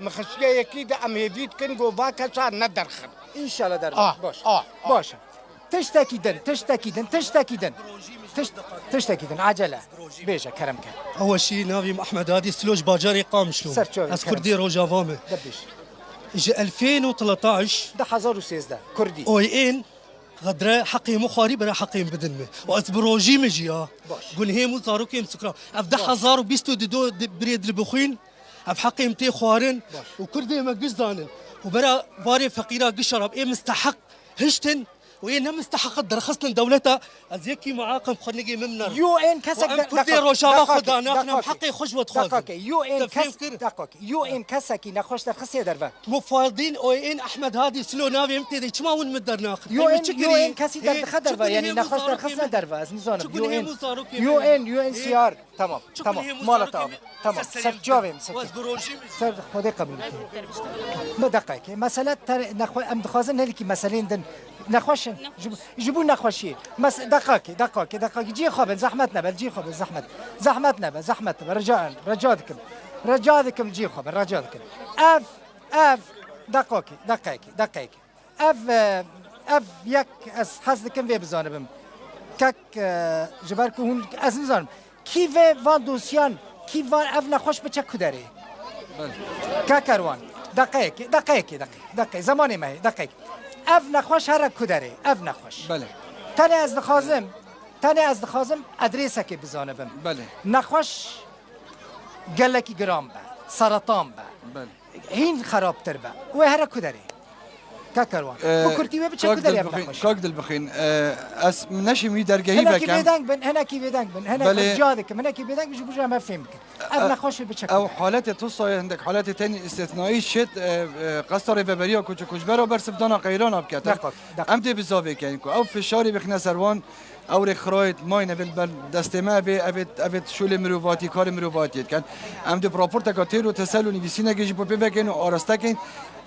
مخسية يكيد أم يديد كن جوفا كسر ندرخن إن شاء الله در باش تشتكيدن عجلة بيجا كرم كان أول شيء ناوي أحمد هادي سلوج باجاري قام شلون از كردي روجافامه دبش إجا 2013 ده 2013 كردي OIN غدرة حقي مخاري برا حقي بدنمه وقت بروجي مجي قول هي مو صاروا كيم سكرا أفده 1022 بريد البخين أف حقي متي خوارن وكردي ما قصدانن وبرا باري فقيرة قشرب إيه مستحق هشتن وإيه مستحق درخصنا دولتها أزيكي معاقم خلنجي ممنر UN كسك كردي روجاوا خدانا احنا حقي خشوة خاز UN كسكي نخش درخصية دربا مفاوضين OIN أحمد هادي سلو نافي متي تما وين مدر ناخذ UN كسي درخدربا يعني نخش درخصنا دربا از نزانم UNCR تمام مالتا تمام سر جوابم سر خودي قبل بدقيقة مسألة أم دخازن هلكي مسألين دن نخوشن يجيبون نخوشي مس دقاقي جي خابن زحمتنا بل جي خابن زحمتنا رجاءكم جي خابن رجاءكم اف دقاقي اف يك از حسدكم في بزانبم كك جبركو هون از نزانم كيف وان دوسيان كيف وان اف نخوش بچه كدري كاكروان دقيقة زماني ما هي دقيقة اف نخوش هر کدره اف نخوش بله تاني از دخازم ادرسه که بزانبم بله نخوش گلکی گرام با سرطان با بله هین خرابتر با و هر کدره كاكروان وكرتي بچه كدري اف نخوش كاك دل بخين اس نشي مي درجهي بكم هنا كي بيدنگ بن هنا جادك هنا كي بيدنگ مش بوجه ما فهمك اف نخوش بچه او حالات تصاي عندك حالات تاني استثنائي شت قصر فبريا كوچ كوچبرا برسف دانا قيران بكات امتى بزاوي كان او فشاري بخنا سروان او رخرايت ماينه بل دستما به ابت شول مروفاتي کار مروفاتي كان ام دي راپورت كاتيرو تسلوني بيسينا جي بو بكن اورستكن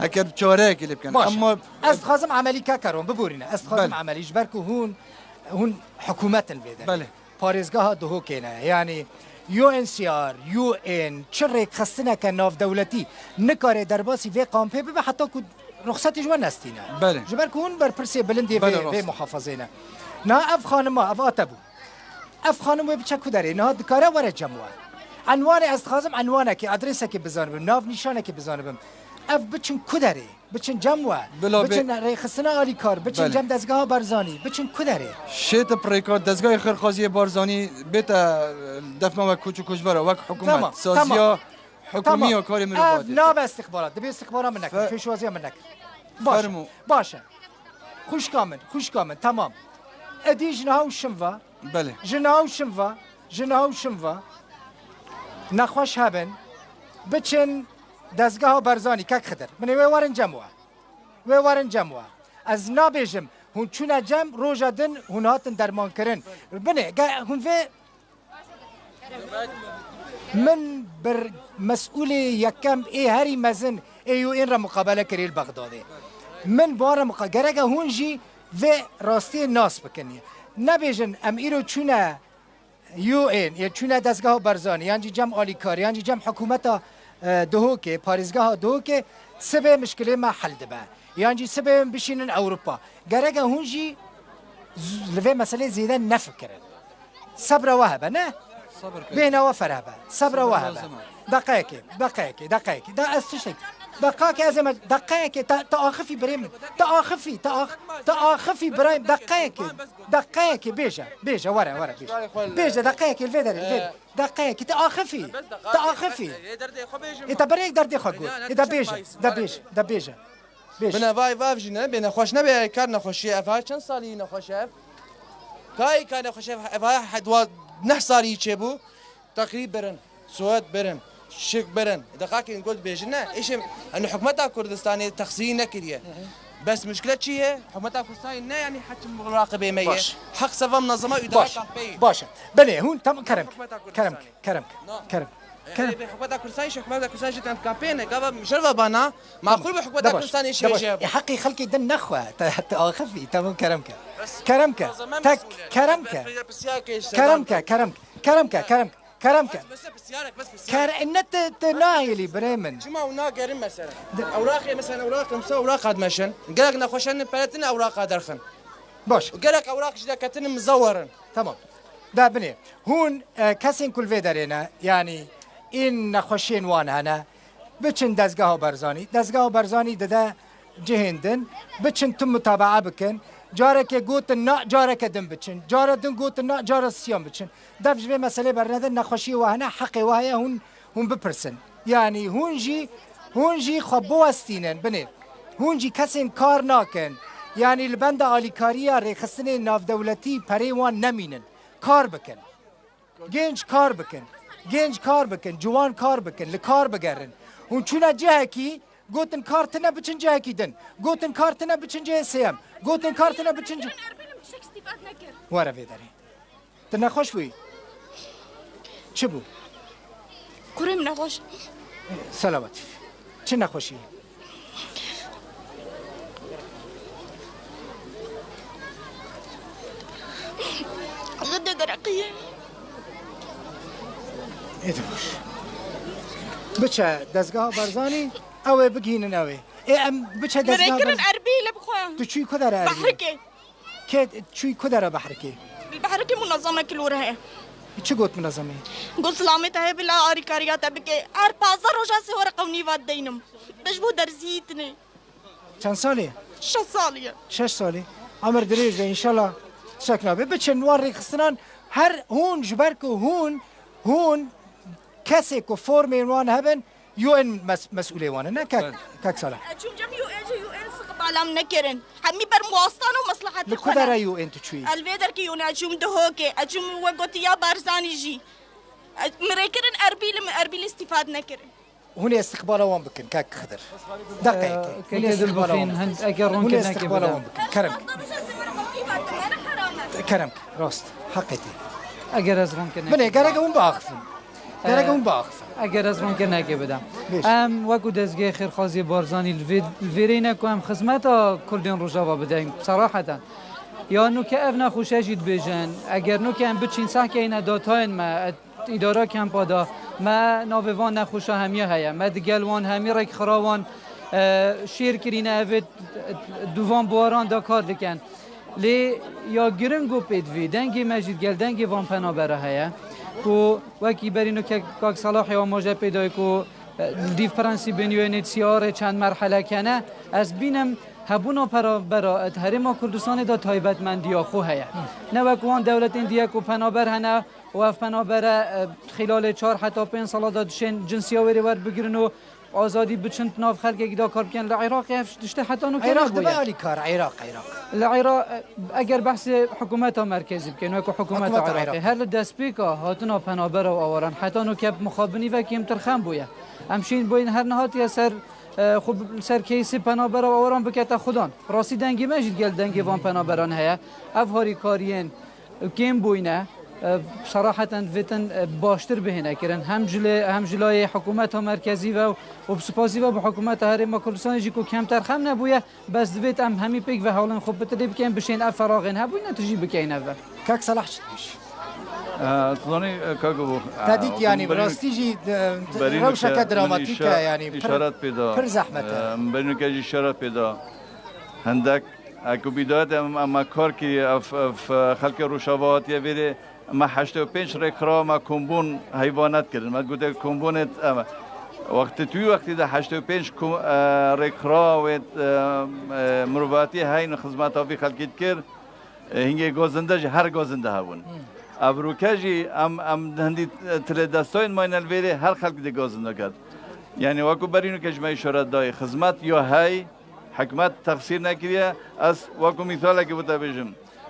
اكر چاره كليب كان اما استخازم عملي كاكرون ببورينا استخازم عملي جبركو هون حكومه البلاد بله باريزگاه دهو كينا يعني UNCR UN چرك خستنا كناف دولتي نكاري درباسي في قامبي به حتى رخصت جوان نستينا بله جبركو هون برپرسي بلندي في محافظينا نا اف خانما اف اتبو اف خانم بچه کدره نه دکاره وره جمعه عنوان استخازم عنوانه که ادرسه که بزنم ناف نشانه که بزنم اف بچن کدره بچن جمعه بچن ریخسنا عالی کار بچن جمع دزگاه بارزانی بچن کدره شیت پریکات دزگاه خرخازی بارزانی بیت دفمه و کوچو کوچبرا وک حکومت سازیا حکومی و کاری مروفات نه به استخبارات دبی استخبارات من نکن پیشوازی من نکن باشه خوش کامن تمام ادي جناو شنفا بله جناو شنفا نخوش هبن بچن دزگاه برزانی کک خدر من وی وارن جمعه از نابیجم هون چونه جمع روژا دن هون هاتن درمان کرن بنه هون في من بر مسئول یکم ای هری مزن ایو این را مقابله کری البغدادی من بارا مقابله هون جی و راستی ناس بکنی نبیجن ام ایرو چونه UN یا چونه دستگاه برزانی یعنی جمع عالی کاری یعنی جمع حکومت دهو که پاریزگاه دهو که سبه مشکل ما حل دبه یعنی سبه بشینن اروپا گرگه هونجی لوی مسئله زیده نفکرن صبر وهبه نه بین وفرهبه صبر وهبه دقیقی دا استشک دقائق أزمة دقائق تأخفي بريم تأخفي بريم دقائق بيجا ورا بيجا دقائق الفيدر دقائق تأخفي إنت بريك دردي خاقول إذا بيجا بيجا بنا فاي جنا بنا خوش نبي كار نخوشي أفها كم صالي نخوش أف كاي كان نخوش أفها حد نحصاري يشبو تقريب برن سواد برن شك برن دقائق نقول بيجنا إيش إنه حكومة كردستان تخزين كريه بس مشكلة چیه؟ حکومت کردستان نه یعنی حتی مراقبه میه باش. حق سوا منظمه اداره باش کامپی باشه بله هون تمام کرم کرم کرم کرم حکومت کردستان حکومت کردستان جت کامپی نه قبل مشرف بانا معقول به حکومت کردستان ايش يجي حقي خلقي دن نخوه خفي تمام كرمك كرمك تك كرمك كرمك كرمك كرمك كرمك كرمك النت تنايلي بريمن شما وناقرين مثلا اوراق مثلا اوراق مسا اوراق قد مشن قالك نخوشن بلاتنا اوراق درخن باش وقالك اوراق جدا كتن مزورن تمام ده بني هون كاسين كل في دارينا يعني این نخوشین وان هنه بچن دزگاه برزانی دده جهندن بچن تم متابعه بکن جاره که گوت نه جاره که دن بچن جاره دن گوت نه جاره سیام بچن دفج به مسئله برنده نخوشی و هنه حق وهایا هون بپرسن یعنی هون جی خبو استینن بنه هون جی کسین کار ناکن یعنی لبند آلیکاریا ریخستن ناف دولتی پریوان نمینن کار بکن گنج کار بکن جوان کار بکن لکار بگرن اون چونه جه کی گوتن کارتنه بچن جه کی دن گوتن کارتنه بچن جه سیم گوتن کارتنه بچن جه واره ویداری تنه خوش بوی چه بو؟ کریم نخوش سلامتی چه نخوشی؟ غده درقیه ایده باش بچه دزگاه برزانی اوه بگینن اوه ام بچه دزگاه مريكرن اربيله بخوان تو چوی کدر اربیل بحركه که چوی کدر بحرکه البحركه منظمه كلورها چه گوت منظمه قلت سلامتها بلا اريكاريات بكي ار بازار وجاسي ورقه ونيفات دينم بجبو درزيتني چند ساله 6 ساليه 6 ساله عمر دریج به انشالله سکنا به بچه نوار ریخستنان هر هون جبرکو هون کسی که فرم وان هبن یو ان مسئولی وانه نه کک صالح اجوم جم يو ان سقبالام نكرن حمي بر مواصلة ومصلحة لكدر يو ان تشوي الفيدر كي يون اجوم دهوكي اجوم وقتيا بارزاني جي مريكرن اربيل استفاد نكرن هنا استقبال وان بكن كاك خضر دقيقة كي استقبال وان هند اكرون كنا استقبال وان بكن كرمك راست حقيقي اگر از رون کنه بله گرگمون باخفن اگر از رون کنه که بدم وکو دزگه خیرخوازی بارزانی الویرینه که هم خدمت کردین روژاوا بدهیم صراحتا یا نو که اف نخوشه جید بیجن اگر نو که هم بچین سح که این داتاین ما اداره کم پادا ما ناویوان نخوشه همیه هیا ما دگلوان همی رک خراوان شیر کرینه اوید دوان بواران دا کار دکن لی یا گرنگو پیدوی دنگی مجید گل دنگی وان پنا بره هیا کو وکی برینو که کاک صلاح یا موجه پیدای کو دیف پرنسی بنیو انتسیار چند مرحله کنه از بینم هبونا برا هرما کردستان دا تایبت مندیا خو هیا نه وکوان دولت اندیا کو پنابر هنه و اف پنابر خلال 4 حتی 5 سال دادشن جنسیاوری ور بگیرن و آزادی بچند ناف خلق اگه دا کار بکن لعراق هفش دشته حتی نو عراق دبالی کار عراق العراق اگر بحث حکومت مرکزی بکن و که حکومت عراقی هر دست بیکا هاتنا پنابر و آوران حتی نو که مخابنی و کم ترخم بویا همشین بوین هر نهاتی سر خوب سر کیسی پنابر و آوران بکتا خودان راستی دنگی مجید گل دنگی وان پنابران هیا افهاری کارین کم بوینه صراحة ویتن باشتر بهنه کرن هم جلای حکومت مرکزی و بسپاسی و حکومت هرما کردستان جی کو کمتر خم نبویه بس دویت هم همی پیک و حالا خوب بتدی بکن بشین افراغین هبوی نتیجی بکین اول کاک صلاح شدیش تظني كاكو تاديت يعني براستيجي روشة دراماتيكا يعني إشارات بيدا پر زحمته بينو كاجي إشارات بيدا هندك اكو بداية اما كار كي في خلق روشاوات يا بيري ما 85 ركرا ما كومبون حيوانات كردن ما قلت كومبونت وقت ده 85 ركرا و مرواتي هاي خدمات في خلقيت كر هنگه گازنده هر گازنده هون ابروکجی ام هندی تل دستاین ماین الویری هر خلق دی گازنده کرد یعنی واکو برینو که جمعی اشارت دای خدمت یا های حکمت تقصیر نکریه از واکو مثال که بوده بجم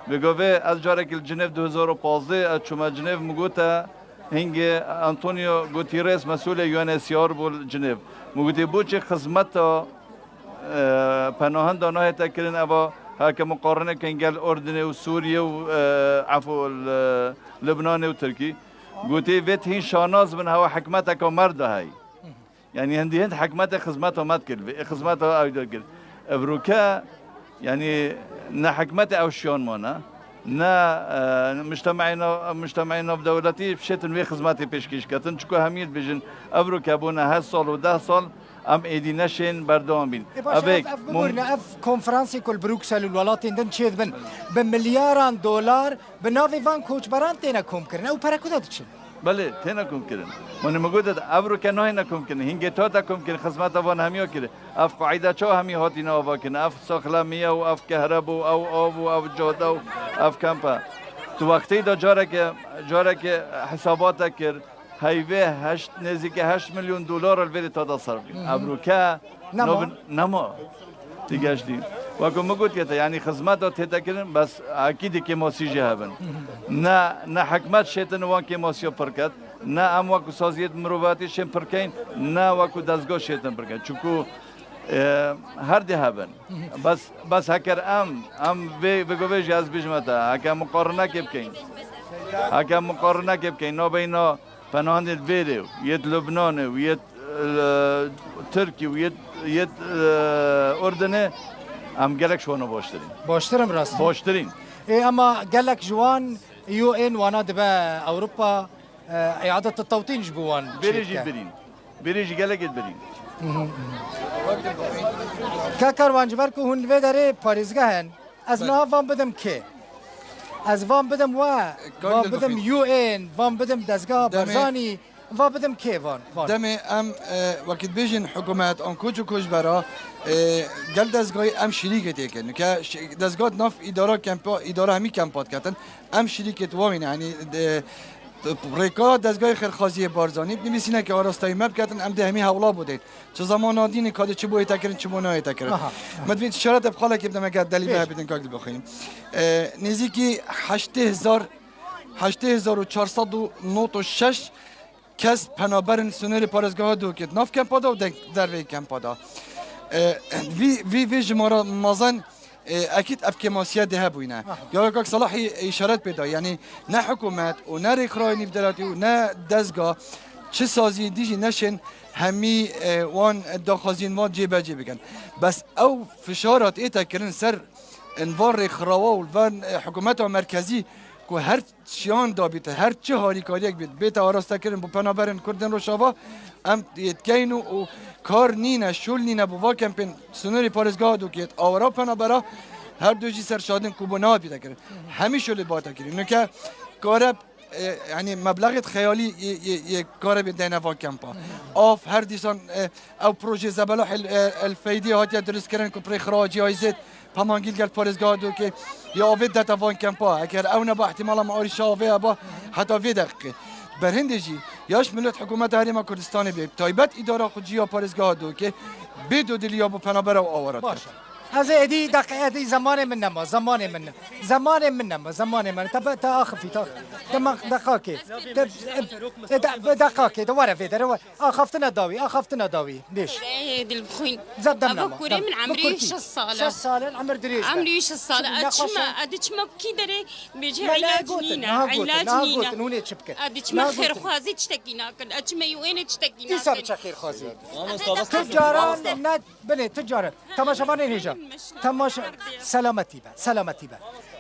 بگوه از جاره که جنیو 2015 از چوما جنیو مگوتا هنگه انطونیو گوتیرس مسئول یونسیار بول جنیو مگوتی بود چه خدمت پناهان دانای تکرین اوا هاك مقارنه كان قال اردن وسوريا وعفوا لبنان وتركي قلتي فيت هين شاناز من هوا حكمتك ومرده هاي يعني هندي هند حكمتها خدمتها ما تكل خدمتها او تكل بروكا يعني نا حكمتها او شلون مانا نا مجتمعنا بدولتي بشيت نوي خدماتي بيشكيش كاتن شكو هميل بيجن ابروكا بونا هالصال وده صال ام ايدي نشين بردوام بين ابيك بمرنا اف كونفرنسي كل بروكسل والولاتين دن تشيد بملياران دولار بنافي فان كوتش بران تينا كوم كرن او باراكودا تشين بله تينا كوم كرن من موجود ابروكا نوينا كوم كرن هينجي توتا كوم كرن خدمات فان هميو كده اف قاعده شو همي هاتينا وفاكن اف سخلاميه واف كهرباء او جودا اف كامبا تو وقتی دا جارك حساباتك هایوه 8 نزدیک 8 میلیون دلار الوری تا دا صرف ابروکا نما دیگه اشتی وقتی مگوت که یعنی خدمات تا کردن بس اکیدی که ماسیجی هبن نه حکمت شیطان وان که ماسیو پرکت نه ام وقت سازیت مروواتی شیم پرکین نه وقت دستگاه شیطان پرکت چونکو هر ده هبن بس هکر ام بگویش از بیشمتا هکر مقارنه که بکن نابینا پناهند الفيديو يد لبنان ويد تركي ويد اردن ام قالك شلون باشترم راست باشترين اي اما قالك جوان يو ان وانا دبا اوروبا اعاده التوطين جبوان بيريجي قالك برين كاكروان جبركو هون فيدري باريزغان از نها وان بدم كي از وان بدم وان بدم یو ان وان بدم دزگاه برزانی وان بدم کی وان دمی ام وقت بیشین حکومت آن کوچ و کوچ برا گل دزگاهی ام شریکت یکن که دزگاه ناف اداره همی کمپات کردن ام شریکت وامین یعنی ریکا دزگاه خیرخوازی بارزانی نمیسینه که آراستایی مب کردن ام ده همی حولا بوده چه زمان آدینی کاده چه بوی تکرین چه بونای تکرین مدوین اشارت بخاله که بدم اگر دلیل به بدن کاغذ بخویم نزدیکی 8496 کس پنابرن سنر پارزگاه دو که ناف کمپادا و در وی کمپادا وی جمارا مازن اكيد افكيماسيا ده بوينه يا لك صلاحي اشارات بدا يعني نا حكومت و نا ريخراي نفدلاتي و نا دزگاه چه سازي ديجي نشن همي وان داخازين ما جيبه بگن بس او فشارات ايتا كرن سر انوار ريخراوا و وان حكومت مركزي کو هر چیان دابیت هر چه هاری کاریک بیت آراسته کردن با پنابرن کردن رو شوا ام یتکینو و کار نینه شول نینه با کمپین سنوری پارزگاه دو کیت آورا پنابرا هر دوجی سر شادن کوبونا بیت کردن همی شول باتا کردن نو که کار يعني مبلغ خيالي يقارب دينا فان كامبا اوف هر ديسان او بروجي زبالح الفايدي هات يدرس كرن كبري خراجي ايزت پامانگیل گل پارزگاه دو که یا آوید دتا وان کمپا اگر اونا با احتمالا ما آریشا آوید با حتی وی دقیقه برهندجی یاش ملت حکومت هریما کردستان بید تایبت اداره خودجی یا پارزگاه دو که بدو دلیا با پنابر و آورد باشه از ادی دقیقه زمان من نما زمان من تا اخفي تم دقاقه دوره فيدر اخفتنا داوي ليش دل بخوين زدنا ابو كوري من عمري 6 سال عمر دريش عمري 6 سال ادچما كي دري بيجي علاج نينا ادچما خير خوازي تشتكينا كن ادچما يوين تشتكينا دي خير خوازي تجاران نت بني تجاره تماشاوان نيجا تماشا سلامتي با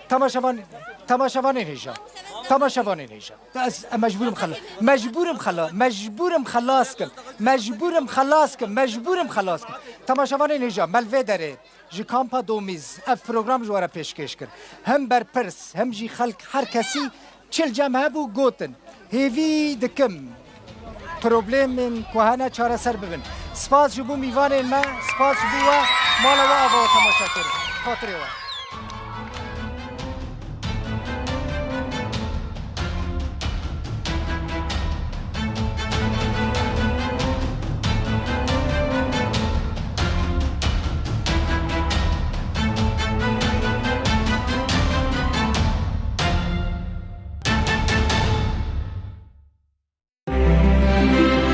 تماشاوان نيجا مجبورم خلاص کم تماشاوان نيجا ملوه داره جی کامپا دومیز اف پروگرام جواره پیشکش کرد هم بر پرس هم جی خلق هر کسی چل جمعه بو گوتن هیوی دکم پروبلم کوهانا چاره سر ببین سپاس جبو میوان ما سپاس جبو مالا و آبا تماشا کرد خاطره و